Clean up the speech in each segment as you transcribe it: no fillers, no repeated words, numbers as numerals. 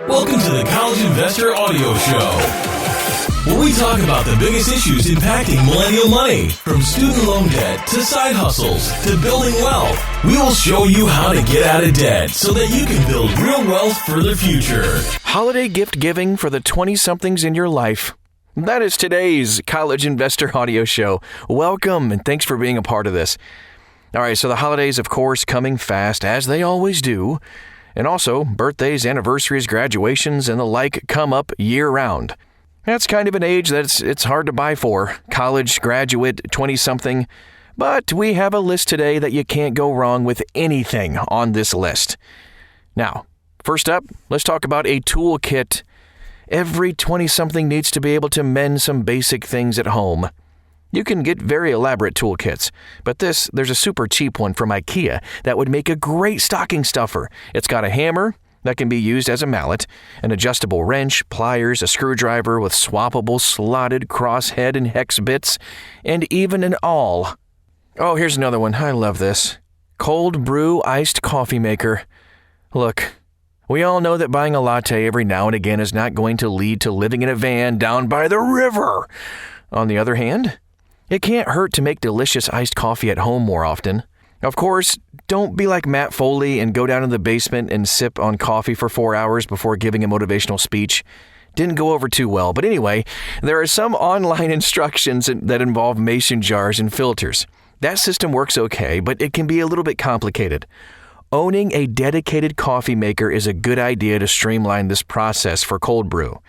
Welcome to the College Investor Audio Show, where we talk about the biggest issues impacting millennial money, from student loan debt to side hustles to building wealth. We will show you how to get out of debt so that you can build real wealth for the future. Holiday gift giving for the 20-somethings in your life. That is today's College Investor Audio Show. Welcome, and thanks for being a part of this. All right, so the holidays, of course, coming fast, as they always do. And also, birthdays, anniversaries, graduations, and the like come up year-round. That's kind of an age that it's hard to buy for. College, graduate, 20-something. But we have a list today that you can't go wrong with anything on this list. Now, first up, let's talk about a toolkit. Every 20-something needs to be able to mend some basic things at home. You can get very elaborate toolkits, but there's a super cheap one from IKEA that would make a great stocking stuffer. It's got a hammer that can be used as a mallet, an adjustable wrench, pliers, a screwdriver with swappable slotted crosshead and hex bits, and even an awl. Oh, here's another one. I love this. Cold brew iced coffee maker. Look, we all know that buying a latte every now and again is not going to lead to living in a van down by the river. On the other hand, it can't hurt to make delicious iced coffee at home more often. Of course, don't be like Matt Foley and go down in the basement and sip on coffee for 4 hours before giving a motivational speech. Didn't go over too well, but anyway, there are some online instructions that involve mason jars and filters. That system works okay, but it can be a little bit complicated. Owning a dedicated coffee maker is a good idea to streamline this process for cold brew.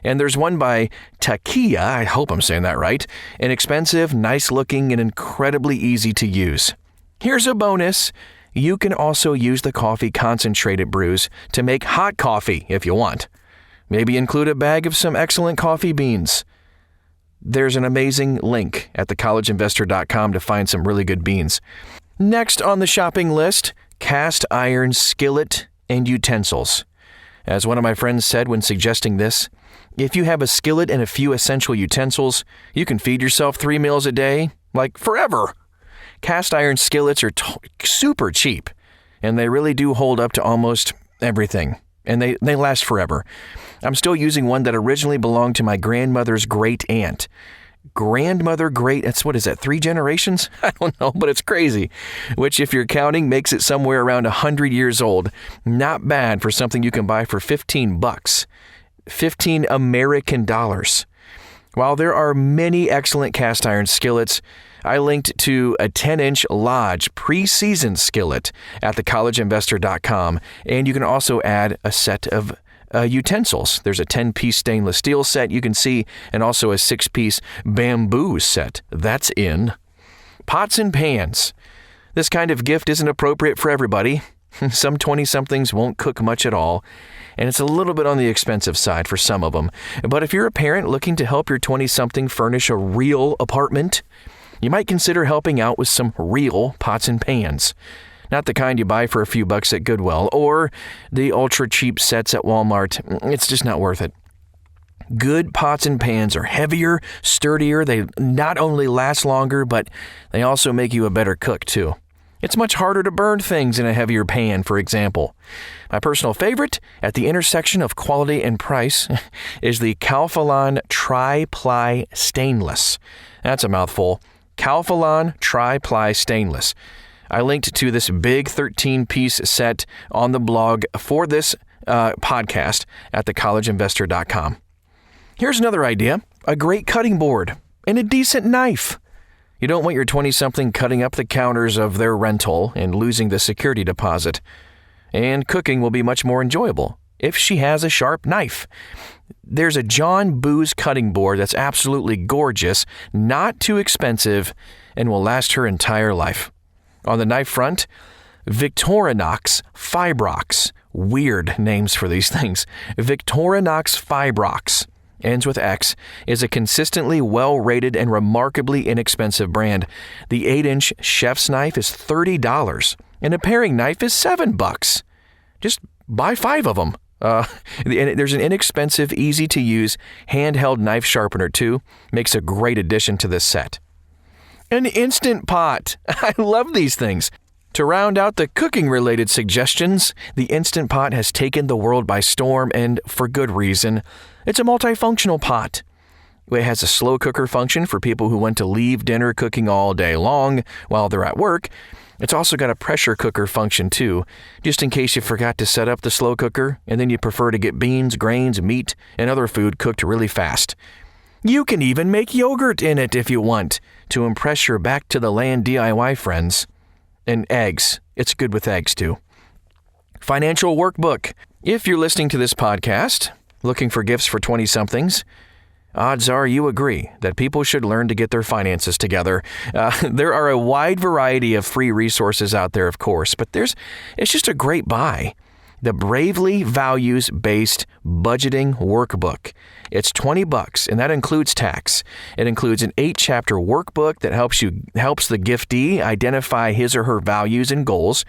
And there's one by Takia, I hope I'm saying that right, inexpensive, nice-looking, and incredibly easy to use. Here's a bonus. You can also use the coffee concentrate it brews to make hot coffee if you want. Maybe include a bag of some excellent coffee beans. There's an amazing link at thecollegeinvestor.com to find some really good beans. Next on the shopping list, cast iron skillet and utensils. As one of my friends said when suggesting this, if you have a skillet and a few essential utensils, you can feed yourself 3 meals a day, like forever. Cast iron skillets are super cheap, and they really do hold up to almost everything, and they last forever. I'm still using one that originally belonged to my grandmother's great aunt. What is that, 3 generations? I don't know, but it's crazy. Which, if you're counting, makes it somewhere around 100 years old. Not bad for something you can buy for $15. 15 American dollars. While there are many excellent cast iron skillets, I linked to a 10-inch Lodge pre-seasoned skillet at thecollegeinvestor.com, and you can also add a set of utensils. There's a 10-piece stainless steel set you can see, and also a 6-piece bamboo set. That's in. Pots and pans. This kind of gift isn't appropriate for everybody. Some 20-somethings won't cook much at all, and it's a little bit on the expensive side for some of them. But if you're a parent looking to help your 20-something furnish a real apartment, you might consider helping out with some real pots and pans. Not the kind you buy for a few bucks at Goodwill or the ultra-cheap sets at Walmart. It's just not worth it. Good pots and pans are heavier, sturdier. They not only last longer, but they also make you a better cook, too. It's much harder to burn things in a heavier pan, for example. My personal favorite, at the intersection of quality and price, is the Calphalon Tri-Ply Stainless. That's a mouthful. Calphalon Tri-Ply Stainless. I linked to this big 13-piece set on the blog for this podcast at thecollegeinvestor.com. Here's another idea, a great cutting board and a decent knife. You don't want your 20-something cutting up the counters of their rental and losing the security deposit. And cooking will be much more enjoyable if she has a sharp knife. There's a John Booz cutting board that's absolutely gorgeous, not too expensive, and will last her entire life. On the knife front, Victorinox Fibrox. Weird names for these things. Victorinox Fibrox, ends with X, is a consistently well-rated and remarkably inexpensive brand. The 8-inch chef's knife is $30, and a paring knife is $7. Just buy 5 of them. There's an inexpensive, easy-to-use handheld knife sharpener, too. Makes a great addition to this set. An Instant Pot. I love these things. To round out the cooking-related suggestions, the Instant Pot has taken the world by storm, and for good reason. It's a multifunctional pot. It has a slow cooker function for people who want to leave dinner cooking all day long while they're at work. It's also got a pressure cooker function too, just in case you forgot to set up the slow cooker and then you prefer to get beans, grains, meat, and other food cooked really fast. You can even make yogurt in it if you want, to impress your back-to-the-land DIY friends. And eggs. It's good with eggs, too. Financial workbook. If you're listening to this podcast, looking for gifts for 20-somethings, odds are you agree that people should learn to get their finances together. There are a wide variety of free resources out there, of course, but it's just a great buy. The Bravely Values-Based Budgeting Workbook. It's $20, and that includes tax. It includes an 8-chapter workbook that helps the giftee identify his or her values and goals,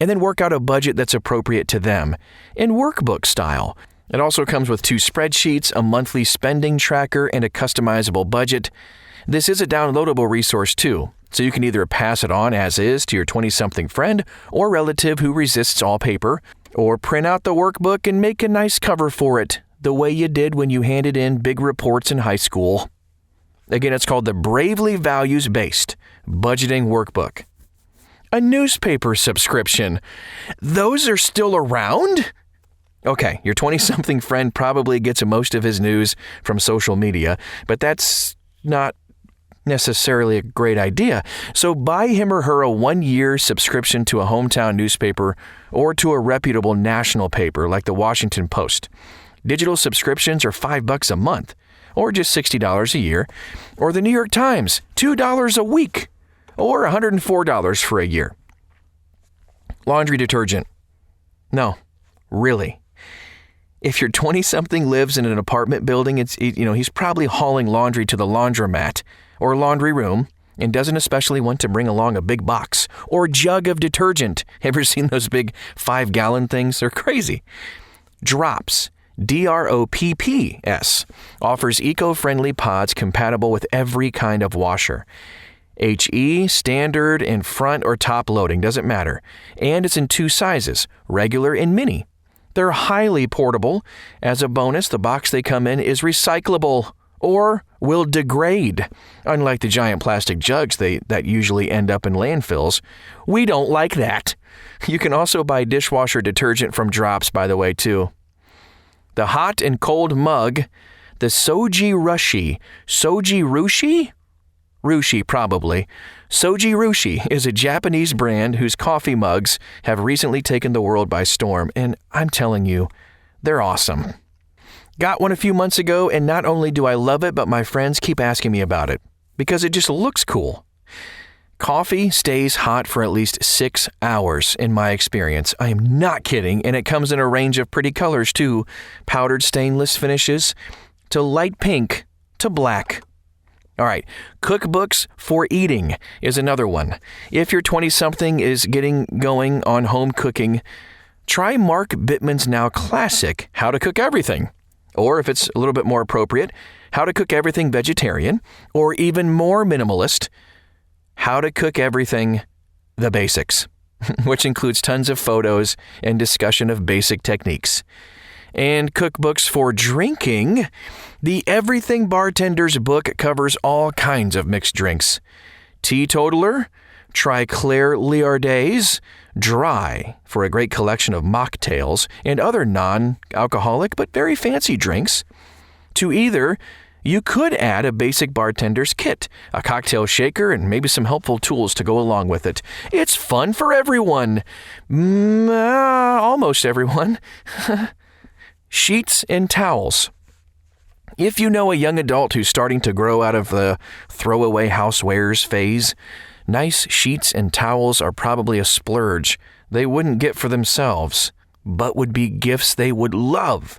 and then work out a budget that's appropriate to them, in workbook style. It also comes with 2 spreadsheets, a monthly spending tracker, and a customizable budget. This is a downloadable resource too, so you can either pass it on as is to your 20-something friend or relative who resists all paper, or print out the workbook and make a nice cover for it, the way you did when you handed in big reports in high school. Again, it's called the Bravely Values-Based Budgeting Workbook. A newspaper subscription. Those are still around? Okay, your 20-something friend probably gets most of his news from social media, but that's not necessarily a great idea. So buy him or her a 1-year subscription to a hometown newspaper or to a reputable national paper like the Washington Post. Digital subscriptions are $5 a month, or just $60 a year, or the New York Times, $2 a week, or $104 for a year. Laundry detergent. No, really. If your 20-something lives in an apartment building, he's probably hauling laundry to the laundromat or laundry room and doesn't especially want to bring along a big box or jug of detergent. Ever seen those big 5-gallon things? They're crazy. Drops, DROPPS, offers eco-friendly pods compatible with every kind of washer. HE, standard, and front or top loading, doesn't matter. And it's in 2 sizes, regular and mini. They're highly portable. As a bonus, the box they come in is recyclable or will degrade, unlike the giant plastic jugs that usually end up in landfills. We don't like that. You can also buy dishwasher detergent from Drops, by the way, too. The hot and cold mug, the Soji Rushi. Soji Rushi? Rushi, probably. Soji Rushi is a Japanese brand whose coffee mugs have recently taken the world by storm, and I'm telling you, they're awesome. Got one a few months ago, and not only do I love it, but my friends keep asking me about it, because it just looks cool. Coffee stays hot for at least 6 hours, in my experience. I am not kidding, and it comes in a range of pretty colors, too. Powdered stainless finishes, to light pink, to black. All right, cookbooks for eating is another one. If your 20-something is getting going on home cooking, try Mark Bittman's now classic, How to Cook Everything. Or if it's a little bit more appropriate, How to Cook Everything Vegetarian, or even more minimalist, How to Cook Everything The Basics, which includes tons of photos and discussion of basic techniques. And cookbooks for drinking, the Everything Bartender's book covers all kinds of mixed drinks. Teetotaler, try Claire Liardet's Dry for a great collection of mocktails and other non-alcoholic but very fancy drinks. To either, you could add a basic bartender's kit, a cocktail shaker, and maybe some helpful tools to go along with it. It's fun for everyone. Almost everyone. Sheets and towels. If you know a young adult who's starting to grow out of the throwaway housewares phase, nice sheets and towels are probably a splurge they wouldn't get for themselves, but would be gifts they would love.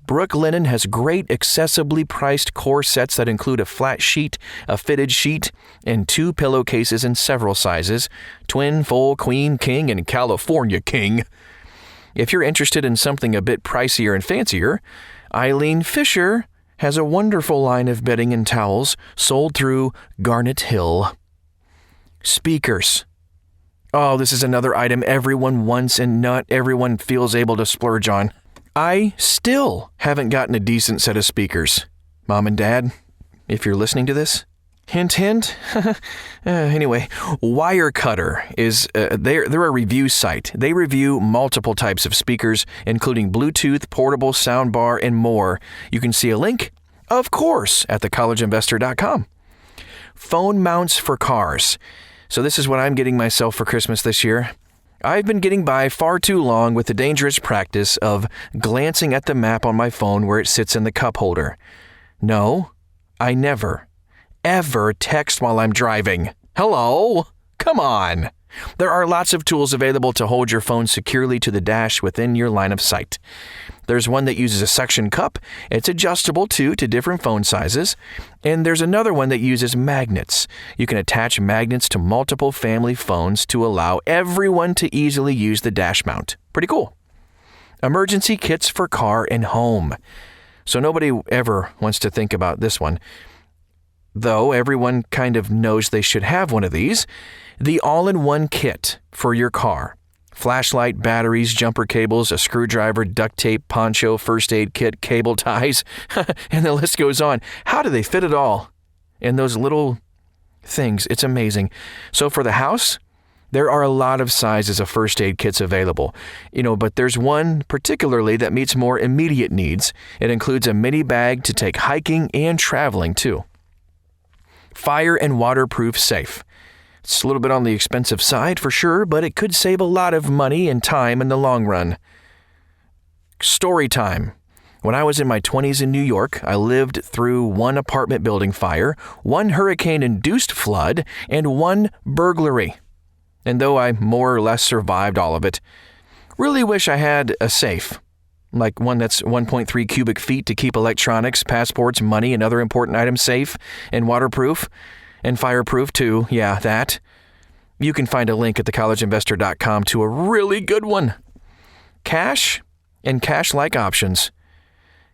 Brooklinen has great accessibly priced core sets that include a flat sheet, a fitted sheet, and 2 pillowcases in several sizes, twin, full, queen, king, and California king. If you're interested in something a bit pricier and fancier, Eileen Fisher has a wonderful line of bedding and towels sold through Garnet Hill. Speakers. Oh, this is another item everyone wants and not everyone feels able to splurge on. I still haven't gotten a decent set of speakers. Mom and Dad, if you're listening to this, hint, hint. Anyway, Wirecutter is they're a review site. They review multiple types of speakers, including Bluetooth, portable, soundbar, and more. You can see a link, of course, at thecollegeinvestor.com. Phone mounts for cars. So this is what I'm getting myself for Christmas this year. I've been getting by far too long with the dangerous practice of glancing at the map on my phone where it sits in the cup holder. No, I never, ever text while I'm driving. Hello? Come on. There are lots of tools available to hold your phone securely to the dash within your line of sight. There's one that uses a suction cup. It's adjustable to different phone sizes. And there's another one that uses magnets. You can attach magnets to multiple family phones to allow everyone to easily use the dash mount. Pretty cool. Emergency kits for car and home. So nobody ever wants to think about this one. Though everyone kind of knows they should have one of these. The all-in-one kit for your car. Flashlight, batteries, jumper cables, a screwdriver, duct tape, poncho, first aid kit, cable ties, and the list goes on. How do they fit it all in those little things? It's amazing. So for the house, there are a lot of sizes of first aid kits available, but there's one particularly that meets more immediate needs. It includes a mini bag to take hiking and traveling too. Fire and waterproof safe. It's a little bit on the expensive side for sure, but it could save a lot of money and time in the long run. Story time. When I was in my 20s in New York, I lived through one apartment building fire, one hurricane-induced flood, and one burglary. And though I more or less survived all of it, really wish I had a safe, like one that's 1.3 cubic feet to keep electronics, passports, money, and other important items safe and waterproof. And fireproof too, yeah, that. You can find a link at thecollegeinvestor.com to a really good one. Cash and cash-like options.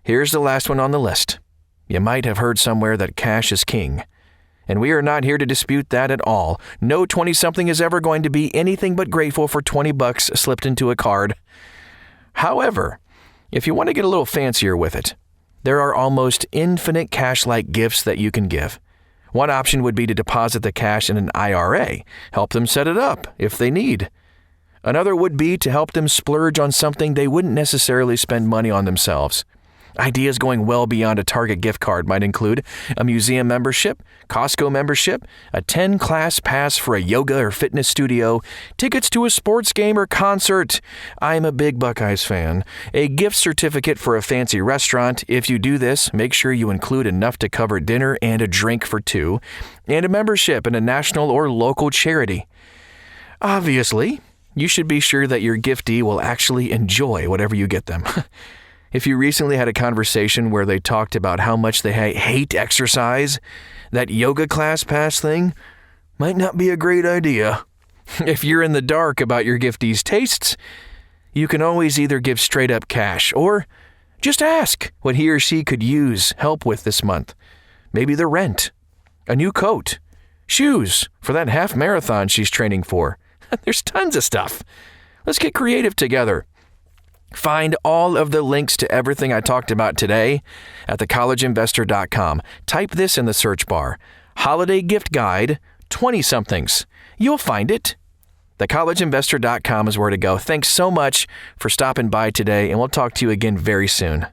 Here's the last one on the list. You might have heard somewhere that cash is king. And we are not here to dispute that at all. No 20-something is ever going to be anything but grateful for $20 slipped into a card. However, if you want to get a little fancier with it, there are almost infinite cash-like gifts that you can give. One option would be to deposit the cash in an IRA, help them set it up if they need. Another would be to help them splurge on something they wouldn't necessarily spend money on themselves. Ideas going well beyond a Target gift card might include a museum membership, Costco membership, a 10-class pass for a yoga or fitness studio, tickets to a sports game or concert. I'm a big Buckeyes fan. A gift certificate for a fancy restaurant. If you do this, make sure you include enough to cover dinner and a drink for two, and a membership in a national or local charity. Obviously, you should be sure that your giftee will actually enjoy whatever you get them. If you recently had a conversation where they talked about how much they hate exercise, that yoga class pass thing might not be a great idea. If you're in the dark about your giftee's tastes, you can always either give straight up cash or just ask what he or she could use help with this month. Maybe the rent, a new coat, shoes for that half marathon she's training for. There's tons of stuff. Let's get creative together. Find all of the links to everything I talked about today at thecollegeinvestor.com. Type this in the search bar. Holiday Gift Guide, 20-somethings. You'll find it. Thecollegeinvestor.com is where to go. Thanks so much for stopping by today, and we'll talk to you again very soon.